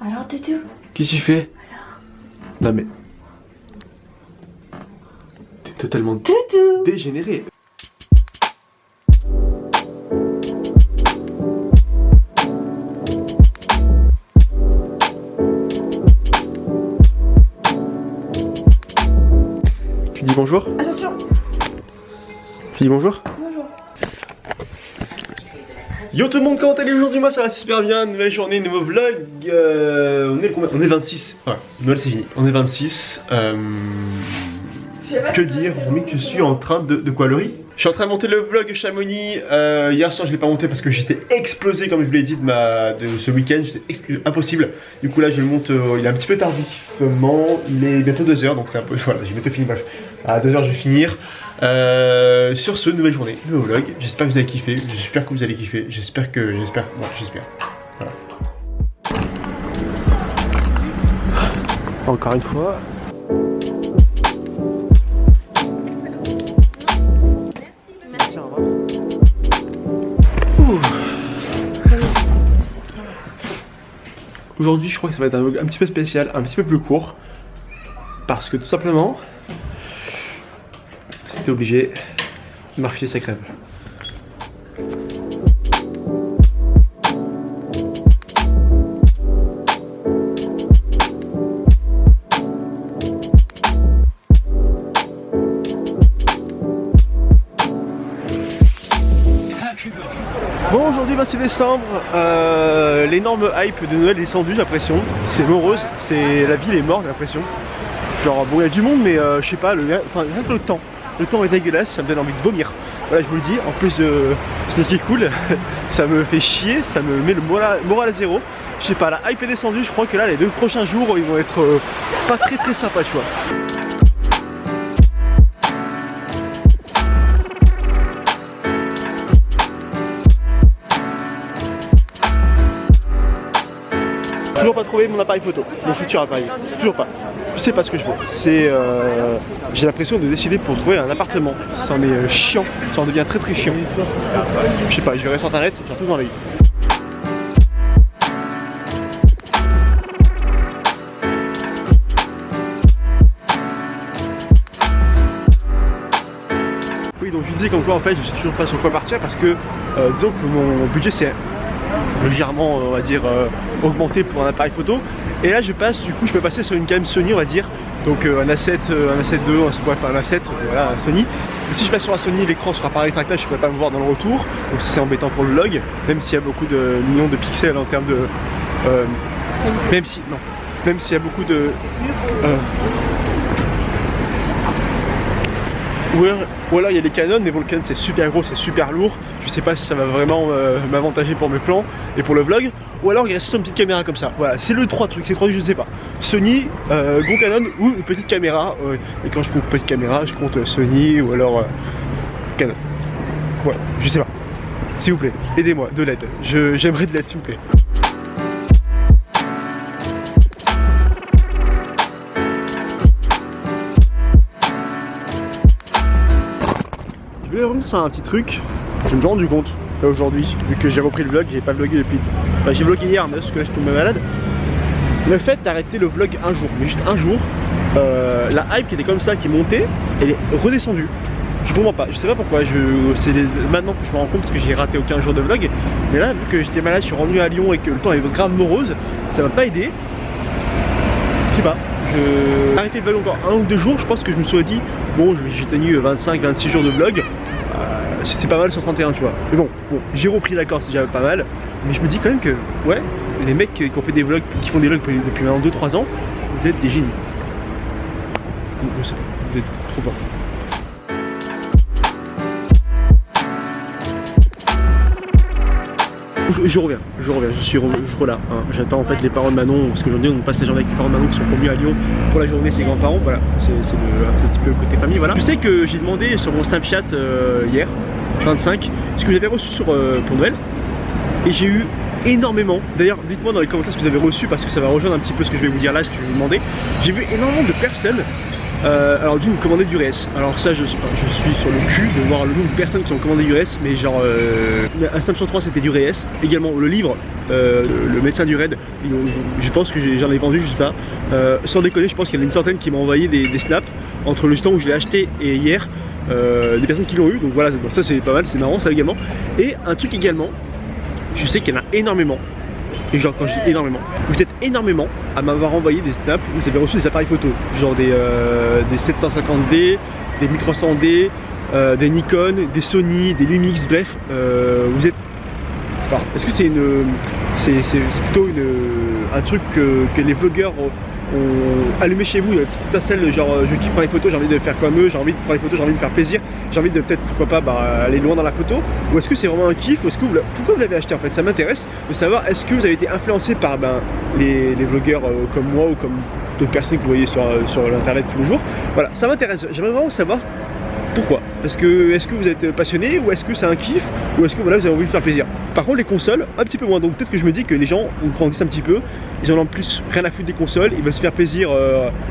Alors Doudou. Qu'est-ce que tu fais? Non mais... T'es totalement Doudou. dégénéré. Tu dis bonjour? Attention. Tu dis bonjour? Bonjour. Yo tout le monde, comment allez aujourd'hui? Moi ça va super bien, nouvelle journée, nouveau vlog. On est combien? On est 26. Ouais, Noël c'est fini. On est 26. Que dire, hormis que je suis en train de quoi, le riz? Je suis en train de monter le vlog Chamonix. Hier soir je l'ai pas monté parce que j'étais explosé comme je vous l'ai dit de ce week-end. J'étais impossible. Du coup là je le monte, il est un petit peu tardivement. Il est bientôt 2h donc c'est un peu... Voilà, j'ai bientôt fini, bref. À 2h je vais finir. Sur ce, nouvelle journée, nouveau vlog. J'espère que vous avez kiffé, j'espère que vous allez kiffer. J'espère. Voilà. Encore une fois. Merci, au revoir. Aujourd'hui, je crois que ça va être un vlog un petit peu spécial, un petit peu plus court. Parce que tout simplement, c'était obligé de m'enfiler sa crève. Bon, aujourd'hui 26 décembre, l'énorme hype de Noël est descendu, j'ai l'impression. C'est morose, la ville est morte, j'ai l'impression. Genre bon, il y a du monde, mais je sais pas, rien que le temps. Le temps est dégueulasse, ça me donne envie de vomir. Voilà, je vous le dis, en plus de ce qui est cool, ça me fait chier, ça me met le moral à zéro. Je sais pas, la hype est descendue, je crois que là, les 2 prochains jours, ils vont être pas très sympas, tu vois. Toujours pas trouvé mon appareil photo, mon futur appareil, toujours pas. Je sais pas ce que je veux. C'est, j'ai l'impression de décider pour trouver un appartement. Ça en est chiant, ça en devient très chiant. Je sais pas, je verrai sur internet, j'ai un truc dans l'œil. Oui, donc je disais comme quoi en fait je suis toujours pas sur quoi partir parce que disons que mon budget c'est légèrement on va dire augmenté pour un appareil photo et là je passe, du coup je peux passer sur une cam Sony on va dire, donc un A7 II, bref un A7, voilà un Sony. Et si je passe sur un Sony, l'écran sera pas rétractable, je pourrais pas me voir dans le retour, donc c'est embêtant pour le vlog, même s'il y a beaucoup de millions de pixels en termes de même s'il y a beaucoup de ou alors il y a des Canon, mais bon le Canon c'est super gros, c'est super lourd. Je sais pas si ça va vraiment m'avantager pour mes plans et pour le vlog. Ou alors il reste sur une petite caméra comme ça. Voilà, c'est le 3 trucs, c'est 3 trucs, je sais pas. Sony, gros Canon ou une petite caméra. Et quand je compte petite caméra, je compte Sony ou alors Canon. Voilà, je sais pas. S'il vous plaît, aidez-moi, de l'aide. J'aimerais de l'aide s'il vous plaît. Je voulais revenir sur un petit truc, je me suis rendu compte aujourd'hui, vu que j'ai repris le vlog, j'ai pas vlogué depuis... Enfin j'ai vlogué hier, mais parce que là je suis tombé malade. Le fait d'arrêter le vlog un jour, mais juste un jour, la hype qui était comme ça, qui montait, elle est redescendue. Je comprends pas, je sais pas pourquoi, c'est maintenant que je me rends compte parce que j'ai raté aucun jour de vlog. Mais là, vu que j'étais malade, je suis revenu à Lyon et que le temps est grave morose, ça m'a pas aidé. Je sais pas. Arrêter le vlog encore 1 ou 2 jours, je pense que je me serais dit bon j'ai tenu 25-26 jours de vlog, c'était pas mal sur 31 tu vois. Mais bon j'ai repris d'accord, c'est déjà pas mal. Mais je me dis quand même que ouais, les mecs qui ont fait des vlogs, qui font des vlogs depuis maintenant 2-3 ans, vous êtes des génies. Je sais pas, vous êtes trop forts. Je reviens, je relâche. Hein. J'attends en fait les parents de Manon, parce qu'aujourd'hui on passe la journée avec les parents de Manon qui sont convenus à Lyon pour la journée, ses grands-parents, voilà, c'est un petit peu côté famille, voilà. Je sais que j'ai demandé sur mon Snapchat hier, 25, ce que j'avais reçu pour Noël, et j'ai eu énormément, d'ailleurs dites-moi dans les commentaires ce que vous avez reçu, parce que ça va rejoindre un petit peu ce que je vais vous dire là, ce que je vais vous demander. J'ai vu énormément de personnes, alors d'une commander du RS. Alors ça je suis sur le cul de voir le nombre de personnes qui ont commandé du RS, mais genre un Samsung 3 c'était du RS, également le livre le médecin du raid, je pense que j'en ai vendu, je sais pas. Sans déconner, je pense qu'il y en a une centaine qui m'ont envoyé des snaps entre le temps où je l'ai acheté et hier. Des personnes qui l'ont eu, donc voilà, donc ça c'est pas mal, c'est marrant ça également. Et un truc également, je sais qu'il y en a énormément, et genre quand je dis énormément, vous êtes énormément à m'avoir envoyé des snaps où vous avez reçu des appareils photo, genre des 750D, des 1300D, des Nikon, des Sony, des Lumix, bref, vous êtes... Enfin, est-ce que c'est plutôt un truc que les vlogueurs ont allumé chez vous, une petite étincelle, genre je kiffe prendre les photos, j'ai envie de faire comme eux, j'ai envie de prendre les photos, j'ai envie de me faire plaisir, j'ai envie de peut-être, pourquoi pas, aller loin dans la photo, ou est-ce que c'est vraiment un kiff, ou est-ce que pourquoi vous l'avez acheté en fait? Ça m'intéresse de savoir, est-ce que vous avez été influencé par les vlogueurs comme moi ou comme d'autres personnes que vous voyez sur l'internet tous les jours. Voilà, ça m'intéresse, j'aimerais vraiment savoir pourquoi. Est-ce que vous êtes passionné, ou est-ce que c'est un kiff, ou est-ce que voilà, vous avez envie de faire plaisir. Par contre les consoles, un petit peu moins, donc peut-être que je me dis que les gens, on grandit un petit peu, ils en ont plus rien à foutre des consoles, ils veulent se faire plaisir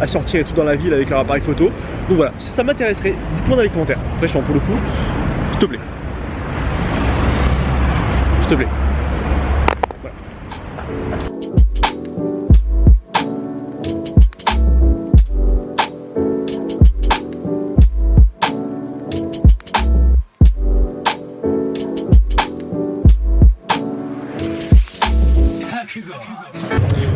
à sortir et tout dans la ville avec leur appareil photo. Donc voilà, si ça m'intéresserait, dites-moi dans les commentaires. Franchement, pour le coup, s'il te plaît. S'il te plaît. Voilà.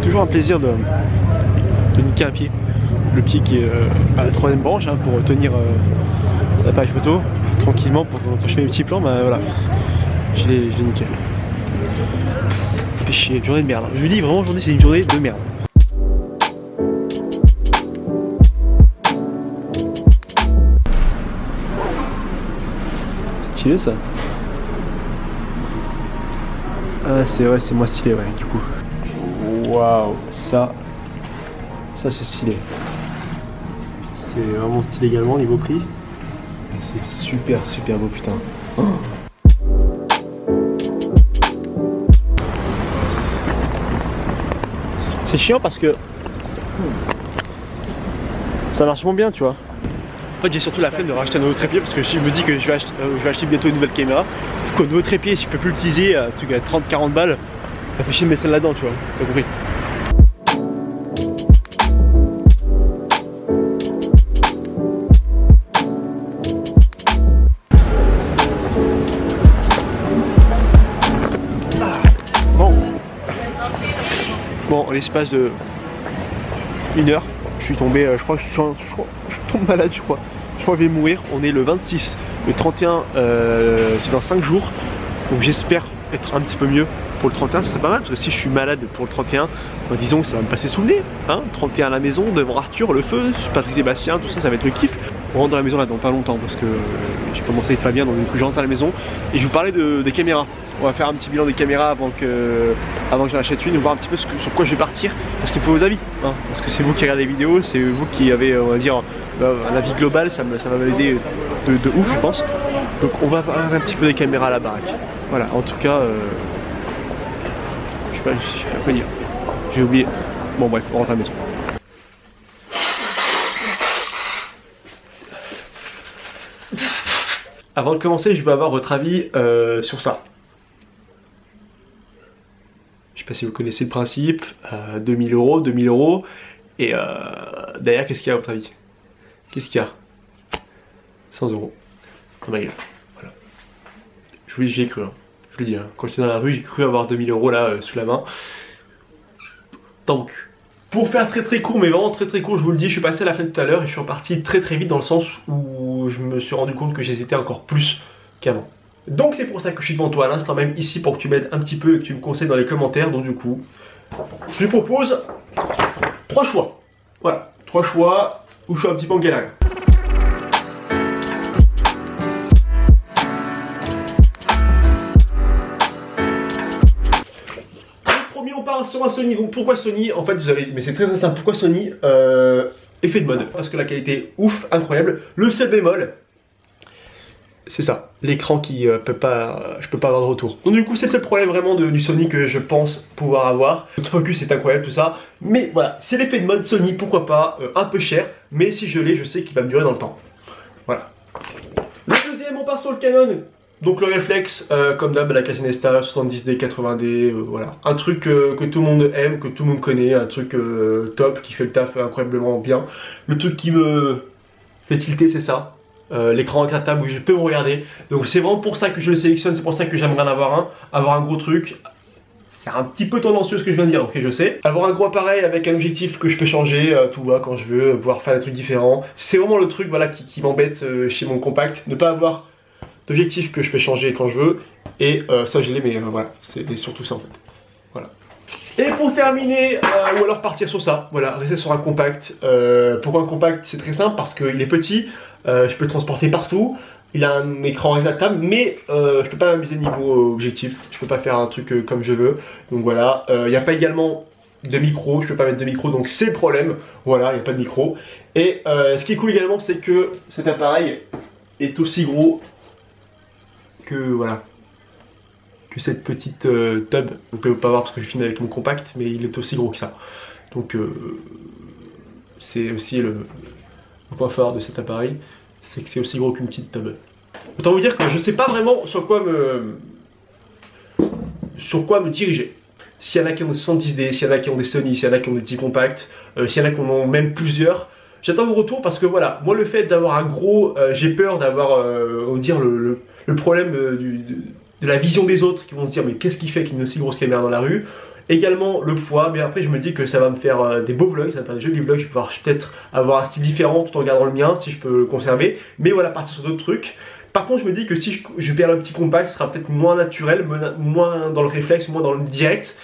Toujours un plaisir de niquer un pied. Le pied qui est à la troisième branche hein, pour tenir l'appareil photo tranquillement pour quand je fais mes petits plans. Bah voilà, je l'ai niqué. Fait chier, journée de merde. Je vous dis vraiment, aujourd'hui c'est une journée de merde. Stylé ça. Ah c'est vrai, c'est moi stylé ouais du coup. Waouh, ça c'est stylé. C'est vraiment stylé également niveau prix. C'est super beau putain. Oh. C'est chiant parce que ça marche moins bien tu vois. En fait j'ai surtout la flemme de racheter un nouveau trépied parce que je me dis que je vais acheter bientôt une nouvelle caméra. Du coup un nouveau trépied si je peux plus l'utiliser, un truc à 30-40 balles, ça fait chier de mettre celle là-dedans tu vois, t'as compris. Bon, en l'espace de 1 heure, je suis tombé, je crois que je tombe malade, je crois que je vais mourir. On est le 26, le 31, c'est dans 5 jours, donc j'espère être un petit peu mieux pour le 31, ce serait pas mal, parce que si je suis malade pour le 31, bah disons que ça va me passer sous le nez, hein, 31 à la maison, devant Arthur, le feu, Patrick Sébastien, tout ça, ça va être le kiff. On rentre dans la maison là dans pas longtemps, parce que j'ai commencé à être pas bien, donc du coup je rentre à la maison, et je vous parlais des caméras. On va faire un petit bilan des caméras avant que j'en achète une, voir un petit peu sur quoi je vais partir, parce qu'il faut vos avis, hein, parce que c'est vous qui regardez les vidéos, c'est vous qui avez, on va dire, un avis global, ça va m'aider de ouf je pense. Donc on va voir un petit peu des caméras à la baraque. Voilà, en tout cas, je sais pas quoi dire, j'ai oublié. Bon bref, on rentre à la maison. Avant de commencer, je veux avoir votre avis sur ça. Je sais pas si vous connaissez le principe, 2000 €, et derrière qu'est-ce qu'il y a à votre avis? Qu'est-ce qu'il y a? 100 €. Oh ma gueule, voilà. J'y ai cru, hein. Je le dis, hein. Quand j'étais dans la rue, j'ai cru avoir 2000 € là sous la main. Donc, pour faire très court, mais vraiment très court, je vous le dis, je suis passé à la fin tout à l'heure et je suis reparti très vite dans le sens où je me suis rendu compte que j'hésitais encore plus qu'avant. Donc c'est pour ça que je suis devant toi à l'instant même ici pour que tu m'aides un petit peu et que tu me conseilles dans les commentaires. Donc du coup, je lui propose 3 choix. Voilà, 3 choix où je suis un petit peu en galère. Le premier, on part sur un Sony. Donc pourquoi Sony? En fait, vous avez, mais c'est très simple. Pourquoi Sony? Effet de mode, parce que la qualité est ouf, incroyable. Le seul bémol, c'est ça, l'écran qui je peux pas avoir de retour. Donc du coup c'est le problème vraiment du Sony que je pense pouvoir avoir. Le focus est incroyable tout ça, mais voilà, c'est l'effet de mode Sony, pourquoi pas, un peu cher, mais si je l'ai, je sais qu'il va me durer dans le temps. Voilà. Le deuxième, on part sur le Canon Donc le réflexe, comme d'hab, la Casinesta 70D, 80D, voilà. Un truc que tout le monde aime, que tout le monde connaît, un truc top, qui fait le taf incroyablement bien. Le truc qui me fait tilter, c'est ça. L'écran incratable où je peux me regarder. Donc c'est vraiment pour ça que je le sélectionne, c'est pour ça que j'aimerais en avoir un gros truc. C'est un petit peu tendancieux ce que je viens de dire, ok je sais. Avoir un gros appareil avec un objectif que je peux changer tout va quand je veux, pouvoir faire des trucs différents. C'est vraiment le truc voilà, qui m'embête chez mon compact. Ne pas avoir d'objectif que je peux changer quand je veux. Et ça je l'ai, mais voilà, c'est surtout ça en fait. Voilà. Et pour terminer, ou alors partir sur ça, voilà, rester sur un compact. Pourquoi un compact? C'est très simple, parce qu'il est petit, je peux le transporter partout. Il a un écran rétractable, mais je peux pas m'amuser niveau objectif. Je peux pas faire un truc comme je veux. Donc voilà, il n'y a pas également de micro, je peux pas mettre de micro, donc c'est le problème. Voilà, il n'y a pas de micro. Et ce qui est cool également, c'est que cet appareil est aussi gros que voilà, que cette petite tub. Vous pouvez pas voir parce que je filme avec mon compact, mais il est aussi gros que ça. Donc c'est aussi le point fort de cet appareil, c'est que c'est aussi gros qu'une petite tub. Autant vous dire que je sais pas vraiment sur quoi me diriger. S'il y en a qui ont des 70D, s'il y en a qui ont des Sony, s'il y en a qui ont des petits compacts, s'il y en a qui en ont même plusieurs, j'attends vos retours parce que voilà, moi le fait d'avoir un gros, j'ai peur d'avoir, on va dire le problème de la vision des autres qui vont se dire mais qu'est-ce qui fait qu'il y a une aussi grosse caméra dans la rue. Également le poids, mais après je me dis que ça va me faire des beaux vlogs, ça va me faire des jolis vlogs, je vais pouvoir peut-être avoir un style différent tout en gardant le mien si je peux le conserver, mais voilà, partir sur d'autres trucs. Par contre je me dis que si je perds le petit compact, ce sera peut-être moins naturel, moins dans le réflexe, moins dans le direct.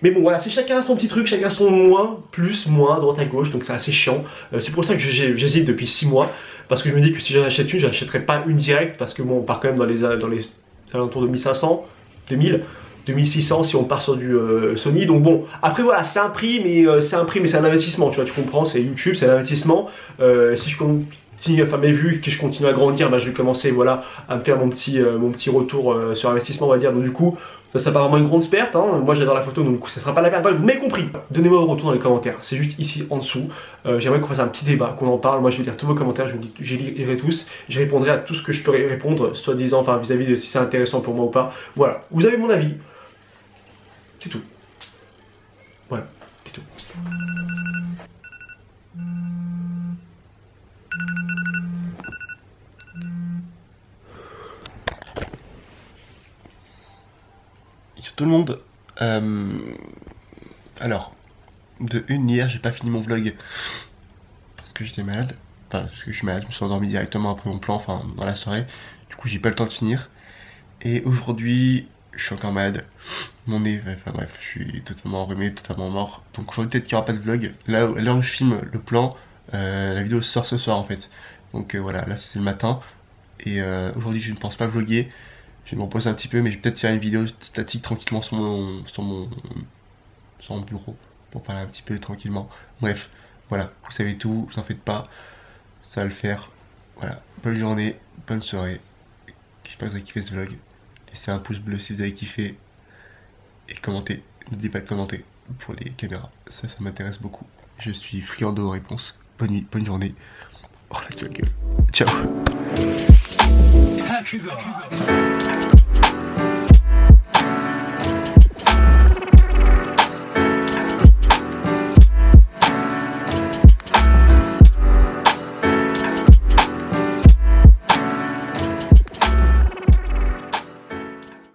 Mais bon voilà, c'est chacun a son petit truc, chacun son moins, plus, moins, droite à gauche, donc c'est assez chiant. C'est pour ça que j'hésite depuis 6 mois, parce que je me dis que si j'en achète une, je n'achèterai pas une directe, parce que bon, on part quand même dans les alentours de 1500, 2000. 2600 si on part sur du Sony, donc bon, après voilà, c'est un prix, mais c'est un investissement, tu vois, tu comprends, c'est YouTube, c'est un investissement. Si je continue à faire mes vues, que je continue à grandir, bah, je vais commencer voilà, à me faire mon petit retour sur investissement, on va dire, donc du coup, ça sera pas vraiment une grosse perte, hein. Moi j'adore la photo, donc ça sera pas la perte, vous m'avez compris. Donnez-moi vos retours dans les commentaires, c'est juste ici en dessous. J'aimerais qu'on fasse un petit débat, qu'on en parle. Moi je vais lire tous vos commentaires, je lirai tous, je répondrai à tout ce que je peux répondre, soi-disant, enfin vis-à-vis de si c'est intéressant pour moi ou pas. Voilà, vous avez mon avis. C'est tout. Voilà, c'est tout. Sur tout le monde. Alors, de une, hier, j'ai pas fini mon vlog parce que j'étais malade. Enfin, parce que je suis malade, je me suis endormi directement après mon plan, enfin dans la soirée. Du coup, j'ai pas le temps de finir. Et aujourd'hui, je suis encore malade. Mon nez, enfin bref, je suis totalement enrhumé, totalement mort. Donc aujourd'hui peut-être qu'il n'y aura pas de vlog. Là, à l'heure où je filme le plan, la vidéo sort ce soir en fait. Donc voilà, là c'est le matin. Et aujourd'hui je ne pense pas vlogger. Je vais me reposer un petit peu, mais je vais peut-être faire une vidéo statique tranquillement sur mon bureau. Pour parler un petit peu tranquillement. Bref, voilà, vous savez tout, vous en faites pas. Ça va le faire. Voilà, bonne journée, bonne soirée. J'espère que vous avez kiffé ce vlog. Laissez un pouce bleu si vous avez kiffé. Et commentez. N'oubliez pas de commenter pour les caméras. Ça m'intéresse beaucoup. Je suis friand de vos réponses. Bonne nuit, bonne journée. Oh la gueule. Ciao.